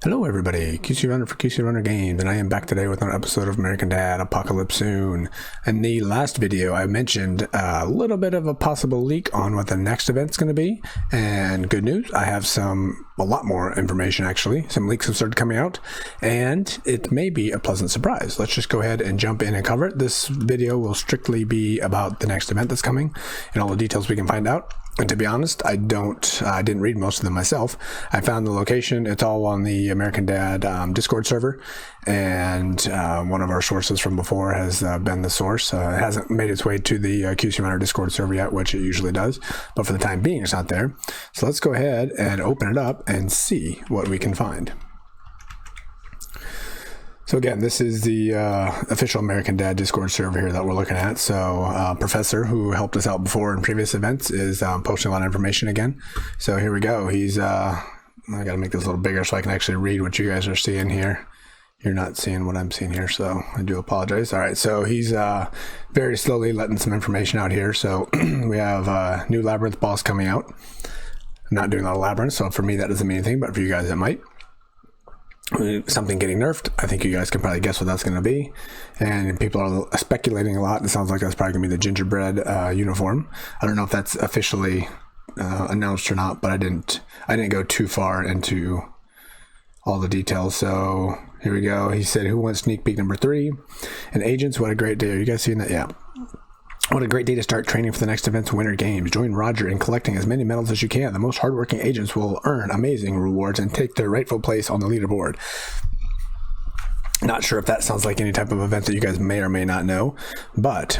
Hello everybody, QC Runner for QC Runner Games, and I am back today with another episode of American Dad Apocalypse Soon. In the last video, I mentioned a little bit of a possible leak on what the next event's going to be, and good news, I have a lot more information actually. Some leaks have started coming out, and it may be a pleasant surprise. Let's just go ahead and jump in and cover it. This video will strictly be about the next event that's coming, and all the details we can find out. And to be honest, I didn't read most of them myself. I found the location. It's all on the American Dad Discord server, and one of our sources from before has been the source. It hasn't made its way to the QC Runner Discord server yet, which it usually does, but for the time being, it's not there. So let's go ahead and open it up and see what we can find. So again, this is the official American Dad Discord server here that we're looking at. So Professor, who helped us out before in previous events, is posting a lot of information again. So here we go. He's I gotta make this a little bigger so I can actually read what you guys are seeing here. You're not seeing what I'm seeing here, so I do apologize. All right, so he's very slowly letting some information out here. So we have a new Labyrinth boss coming out. I'm not doing a lot of Labyrinth, so for me that doesn't mean anything, but for you guys it might. Something getting nerfed. I think you guys can probably guess what that's going to be, and people are speculating a lot. It sounds like that's probably going to be the gingerbread uniform. I don't know if that's officially announced or not, but I didn't go too far into all the details. So here we go. He said, "Who wants sneak peek number 3?" And agents, what a great day. Are you guys seeing that? Yeah. What a great day to start training for the next event's Winter Games. Join Roger in collecting as many medals as you can. The most hardworking agents will earn amazing rewards and take their rightful place on the leaderboard. Not sure if that sounds like any type of event that you guys may or may not know, but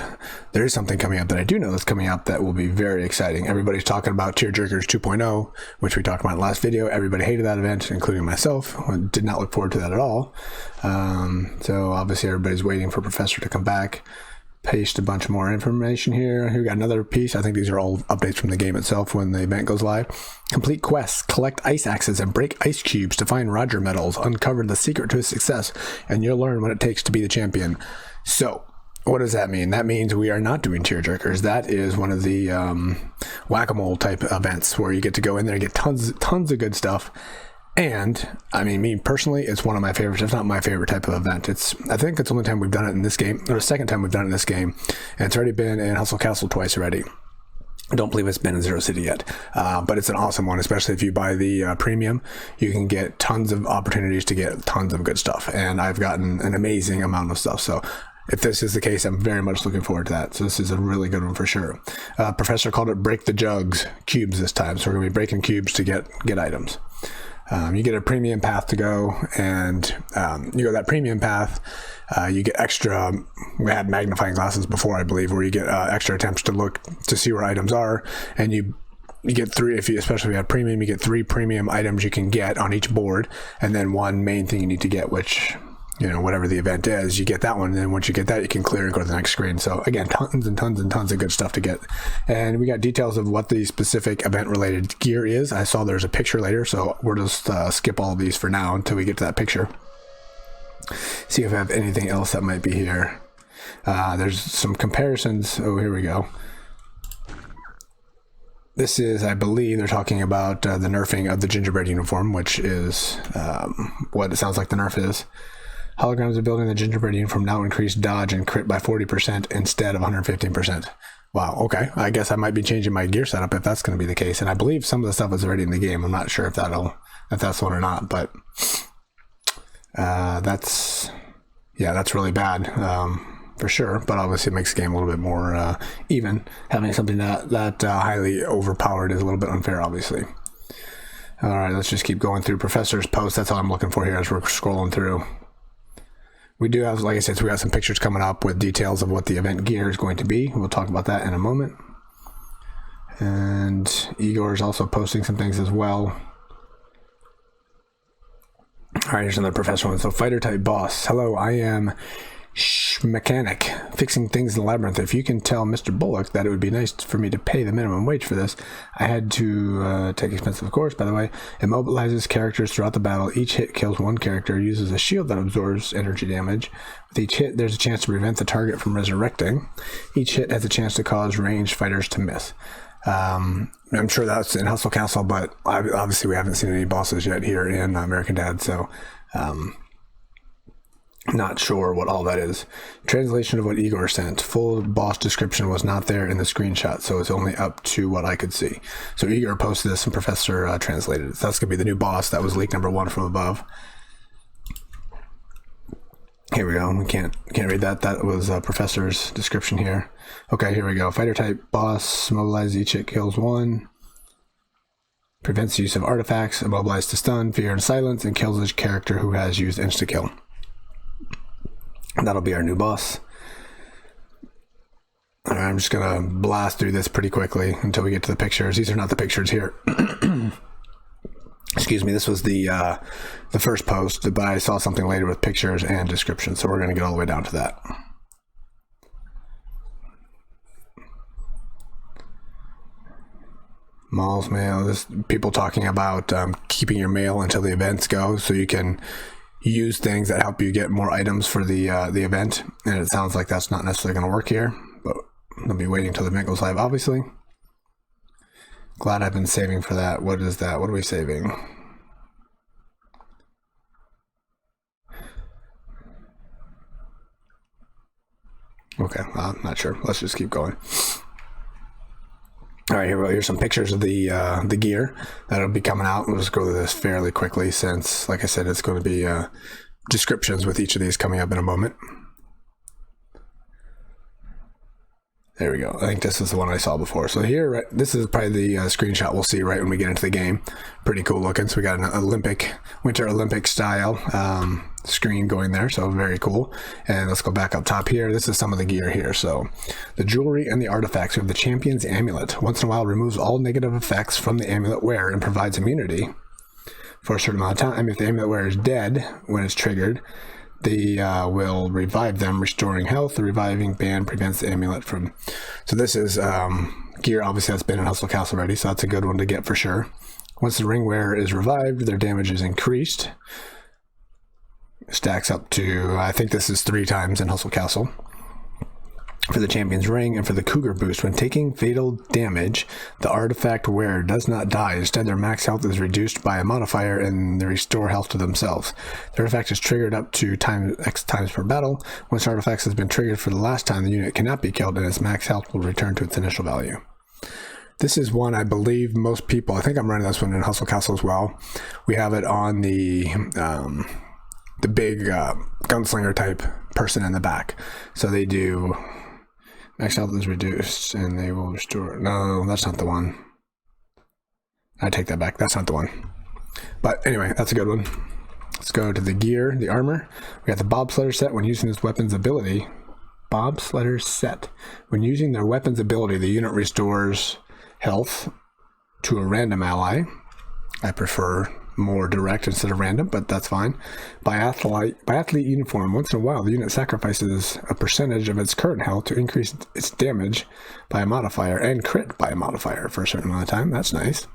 there is something coming up that I do know that's coming up that will be very exciting. Everybody's talking about Tearjerkers 2.0, which we talked about in the last video. Everybody hated that event, including myself. I did not look forward to that at all. So obviously everybody's waiting for Professor to come back. Paste a bunch more information here. Here we got another piece. I think these are all updates from the game itself when the event goes live. Complete quests, collect ice axes and break ice cubes to find Roger medals, uncover the secret to his success, and you'll learn what it takes to be the champion. So what does that mean? That means we are not doing Tearjerkers. That is one of the whack-a-mole type events where you get to go in there and get tons of good stuff. And I mean, me personally, it's one of my favorites. It's not my favorite type of event. I think it's the only time we've done it in this game, or the second time we've done it in this game, and it's already been in Hustle Castle twice already. I don't believe it's been in Zero City yet, but it's an awesome one, especially if you buy the premium. You can get tons of opportunities to get tons of good stuff, and I've gotten an amazing amount of stuff. So if this is the case, I'm very much looking forward to that. So this is a really good one for sure. Professor called it Break the Jugs cubes this time, so we're going to be breaking cubes to get items. You get a premium path to go, and you go that premium path, you get extra. We had magnifying glasses before, I believe, where you get extra attempts to look to see where items are, and you get 3. Especially if you have premium, you get 3 premium items you can get on each board, and then 1 main thing you need to get, which, you know, whatever the event is, you get that one, and then once you get that, you can clear and go to the next screen. So again, tons and tons of good stuff to get. And we got details of what the specific event related gear is. I saw there's a picture later, so we'll just skip all of these for now until we get to that picture. See if I have anything else that might be here. There's some comparisons. Oh, here we go. This is, I believe, they're talking about the nerfing of the gingerbread uniform, which is what it sounds like the nerf is. Holograms of building the gingerbread uniform now increase dodge and crit by 40% instead of 115%. Wow, okay. I guess I might be changing my gear setup if that's going to be the case. And I believe some of the stuff is already in the game. I'm not sure if that's one or not, but that's really bad for sure. But obviously it makes the game a little bit more even. Having something that highly overpowered is a little bit unfair, obviously. All right, let's just keep going through Professor's post. That's all I'm looking for here as we're scrolling through. We do have, like I said, so we got some pictures coming up with details of what the event gear is going to be. We'll talk about that in a moment. And Igor is also posting some things as well. All right, here's another Professor one. So fighter type boss. Hello, I am mechanic fixing things in the Labyrinth. If you can tell Mr. Bullock that it would be nice for me to pay the minimum wage for this. I had to take expensive, of course, by the way. Immobilizes characters throughout the battle. Each hit kills 1 character. Uses a shield that absorbs energy damage. With each hit, there's a chance to prevent the target from resurrecting. Each hit has a chance to cause ranged fighters to miss. I'm sure that's in Hustle Castle, but obviously we haven't seen any bosses yet here in American Dad, so not sure what all that is. Translation of what Igor sent. Full boss description was not there in the screenshot, so it's only up to what I could see. So Igor posted this and Professor translated it. So that's going to be the new boss. That was leak number 1 from above. Here we go. We can't read that. That was Professor's description here. Okay, here we go. Fighter type boss. Mobilize each hit kills 1. Prevents use of artifacts. Immobilize to stun, fear, and silence, and kills each character who has used insta-kill. That'll be our new boss. All right, I'm just going to blast through this pretty quickly until we get to the pictures. These are not the pictures here. Excuse me, this was the first post, but I saw something later with pictures and description, so we're going to get all the way down to that. Mall's mail. This people talking about keeping your mail until the events go, so you can use things that help you get more items for the event. And it sounds like that's not necessarily going to work here, but I'll be waiting until the event goes live, obviously. Glad I've been saving for that. What is that? What are we saving? Okay, I'm not sure. Let's just keep going. All right, here's some pictures of the gear that'll be coming out. We'll just go through this fairly quickly since, like I said, it's going to be descriptions with each of these coming up in a moment. There we go. I think this is the one I saw before. So here, right, this is probably the screenshot we'll see right when we get into the game. Pretty cool looking. So we got an Winter Olympic style screen going there. So very cool. And let's go back up top here. This is some of the gear here. So the jewelry and the artifacts. We have the Champion's Amulet. Once in a while, removes all negative effects from the amulet wearer and provides immunity for a certain amount of time. If the amulet wearer is dead when it's triggered, they will revive them, restoring health. The reviving band prevents the amulet from... So this is gear, obviously, that's been in Hustle Castle already, so that's a good one to get for sure. Once the ring wearer is revived, their damage is increased. Stacks up to, I think this is 3 times in Hustle Castle. For the Champion's Ring and for the Cougar Boost, when taking fatal damage, the artifact wearer does not die. Instead, their max health is reduced by a modifier and they restore health to themselves. The artifact is triggered up to X times per battle. Once the artifact has been triggered for the last time, the unit cannot be killed and its max health will return to its initial value. This is one I believe most people, I think I'm running this one in Hustle Castle as well. We have it on the big gunslinger type person in the back. So they do... Max health is reduced, and they will restore... No, that's not the one. I take that back. That's not the one. But anyway, that's a good one. Let's go to the gear, the armor. We got the Bobsledder set. When using this weapon's ability... Bobsledder set. When using their weapon's ability, the unit restores health to a random ally. I prefer more direct instead of random, but that's fine. By athlete uniform, once in a while the unit sacrifices a percentage of its current health to increase its damage by a modifier and crit by a modifier for a certain amount of time. That's nice.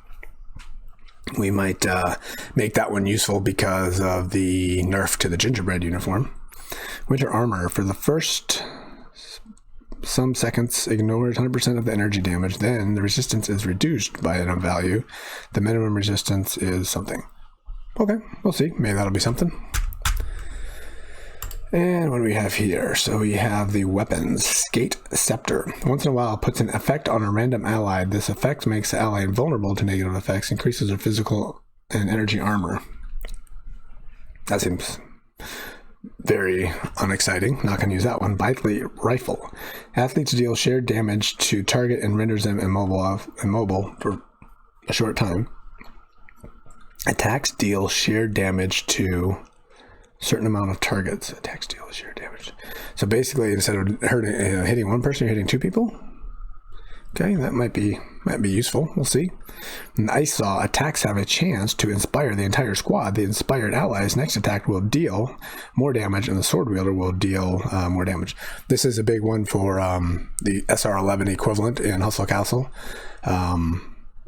We might make that one useful because of the nerf to the gingerbread uniform. Winter armor. For the first some seconds, ignores 100% of the energy damage. Then the resistance is reduced by a value. The minimum resistance is something. Okay, we'll see. Maybe that'll be something. And what do we have here? So we have the weapons. Skate Scepter. Once in a while, puts an effect on a random ally. This effect makes the ally invulnerable to negative effects, increases their physical and energy armor. That seems very unexciting. Not going to use that one. Athlete Rifle. Athletes deal shared damage to target and renders them immobile for a short time. Attacks deal shared damage to certain amount of targets. Attacks deal shared damage. So basically, instead of hitting one person, you're hitting 2 people. Okay, that might be useful. We'll see. And Ice Saw. Attacks have a chance to inspire the entire squad. The inspired ally's next attack will deal more damage, and the sword wielder will deal more damage. This is a big one for the SR11 equivalent in Hustle Castle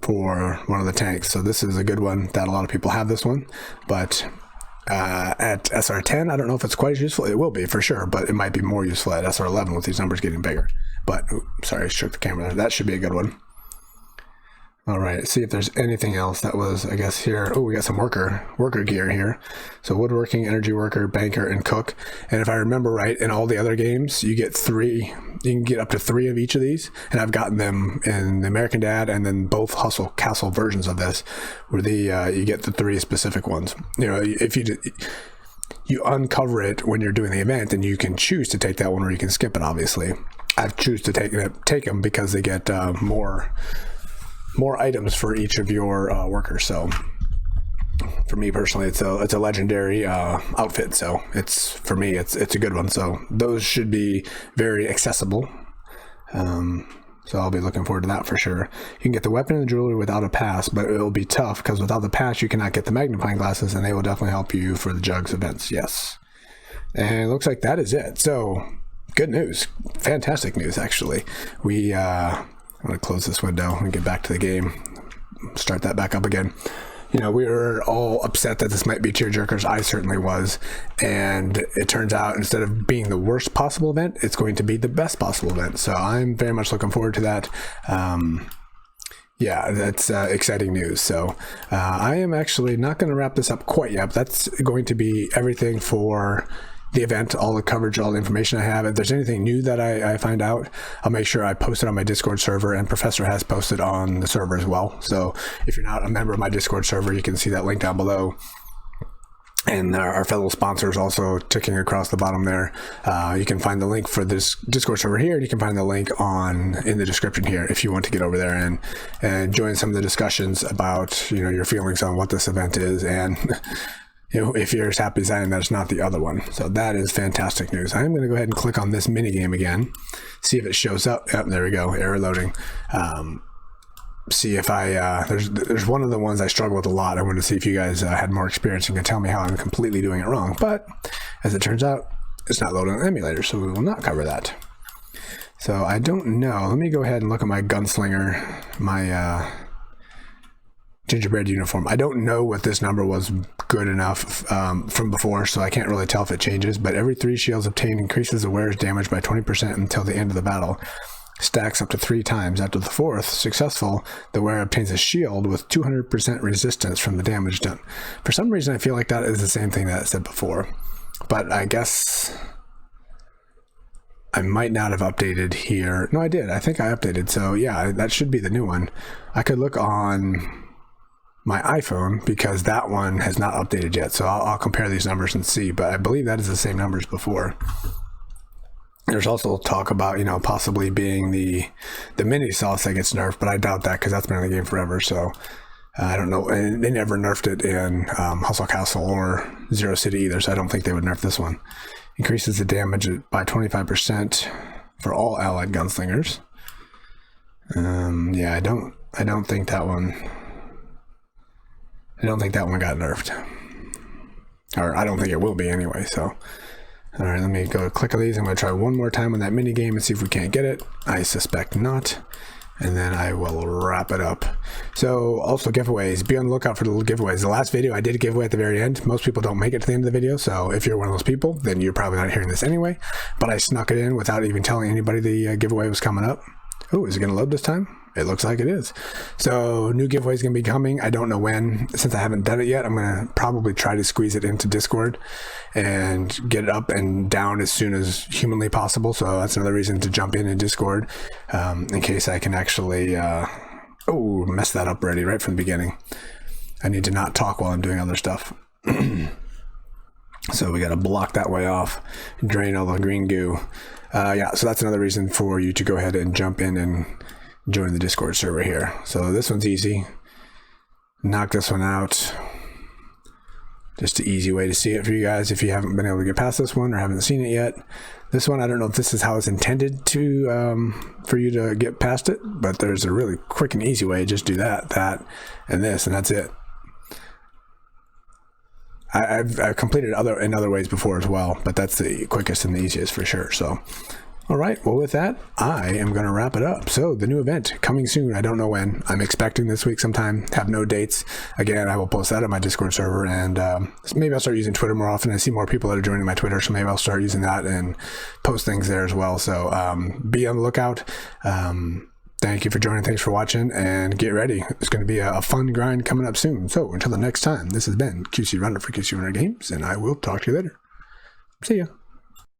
for one of the tanks. So this is a good one that a lot of people have this one, but at SR10, I don't know if it's quite as useful. It will be for sure, but it might be more useful at SR11 with these numbers getting bigger. But sorry, I shook the camera there. That should be a good one. All right, see if there's anything else that was, I guess, here. Oh, we got some worker gear here. So woodworking, energy worker, banker, and cook. And if I remember right, in all the other games, you get 3. You can get up to 3 of each of these. And I've gotten them in the American Dad and then both Hustle Castle versions of this, where you get the 3 specific ones. You know, if you uncover it when you're doing the event, and you can choose to take that one or you can skip it, obviously. I've choose to take them because they get more items for each of your workers. So for me personally, it's a legendary outfit. So for me, it's a good one. So those should be very accessible. So I'll be looking forward to that for sure. You can get the weapon and the jewelry without a pass, but it'll be tough because without the pass, you cannot get the magnifying glasses, and they will definitely help you for the jugs events. Yes. And it looks like that is it. So good news. Fantastic news, actually. I'm going to close this window and get back to the game. Start that back up again. You know, we were all upset that this might be tearjerkers. I certainly was. And it turns out instead of being the worst possible event, it's going to be the best possible event. So I'm very much looking forward to that. Yeah, that's exciting news. So I am actually not going to wrap this up quite yet. But that's going to be everything for the event, all the coverage, all the information I have. If there's anything new that I find out, I'll make sure I post it on my Discord server, and Professor has posted on the server as well. So if you're not a member of my Discord server, you can see that link down below. And our fellow sponsors also ticking across the bottom there. You can find the link for this Discord server here, and you can find the link in the description here if you want to get over there and join some of the discussions about, you know, your feelings on what this event is, and you know, if you're as happy as I am that it's not the other one. So that is fantastic news. I'm going to go ahead and click on this minigame again, see if it shows up. Yep, there we go, error loading. See if there's one of the ones I struggle with a lot. I wanted to see if you guys had more experience and can tell me how I'm completely doing it wrong. But as it turns out, it's not loading on the emulator, so we will not cover that. So I don't know. Let me go ahead and look at my gunslinger, my gingerbread uniform. I don't know what this number was good enough from before, so I can't really tell if it changes, but every 3 shields obtained increases the wearer's damage by 20% until the end of the battle. Stacks up to 3 times. After the 4th successful, the wearer obtains a shield with 200% resistance from the damage done. For some reason, I feel like that is the same thing that I said before, but I guess I might not have updated here. No, I did. I think I updated. So yeah, that should be the new one. I could look on my iPhone because that one has not updated yet. So I'll compare these numbers and see, but I believe that is the same numbers before. There's also talk about, you know, possibly being the mini sauce that gets nerfed, but I doubt that because that's been in the game forever. So I don't know. And they never nerfed it in Hustle Castle or Zero City either, so I don't think they would nerf this one. Increases the damage by 25% for all allied gunslingers. Yeah, I don't think that one. I don't think that one got nerfed, or I don't think it will be anyway. So, all right, let me go click on these. I'm going to try one more time on that mini game and see if we can't get it. I suspect not, and then I will wrap it up. So, also giveaways. Be on the lookout for the little giveaways. The last video I did a giveaway at the very end. Most people don't make it to the end of the video, so if you're one of those people, then you're probably not hearing this anyway. But I snuck it in without even telling anybody the giveaway was coming up. Oh, is it going to load this time? It looks like it is. So new giveaway is going to be coming. I don't know when. Since I haven't done it yet, I'm going to probably try to squeeze it into Discord and get it up and down as soon as humanly possible. So that's another reason to jump in Discord in case I can actually mess that up already right from the beginning. I need to not talk while I'm doing other stuff. So we got to block that way off, drain all the green goo. Yeah, so that's another reason for you to go ahead and jump in and join the Discord server here. So this one's easy. Knock this one out. Just an easy way to see it for you guys if you haven't been able to get past this one or haven't seen it yet. This one, I don't know if this is how it's intended to for you to get past it, but there's a really quick and easy way. Just do that, and this, and that's it. I've completed in other ways before as well, but that's the quickest and the easiest for sure. So, all right. Well, with that, I am going to wrap it up. So the new event coming soon. I don't know when. I'm expecting this week sometime. Have no dates. Again, I will post that on my Discord server, and maybe I'll start using Twitter more often. I see more people that are joining my Twitter, so maybe I'll start using that and post things there as well. So be on the lookout. Thank you for joining. Thanks for watching, and get ready. It's going to be a fun grind coming up soon. So until the next time, this has been QC Runner for QC Runner Games, and I will talk to you later. See ya.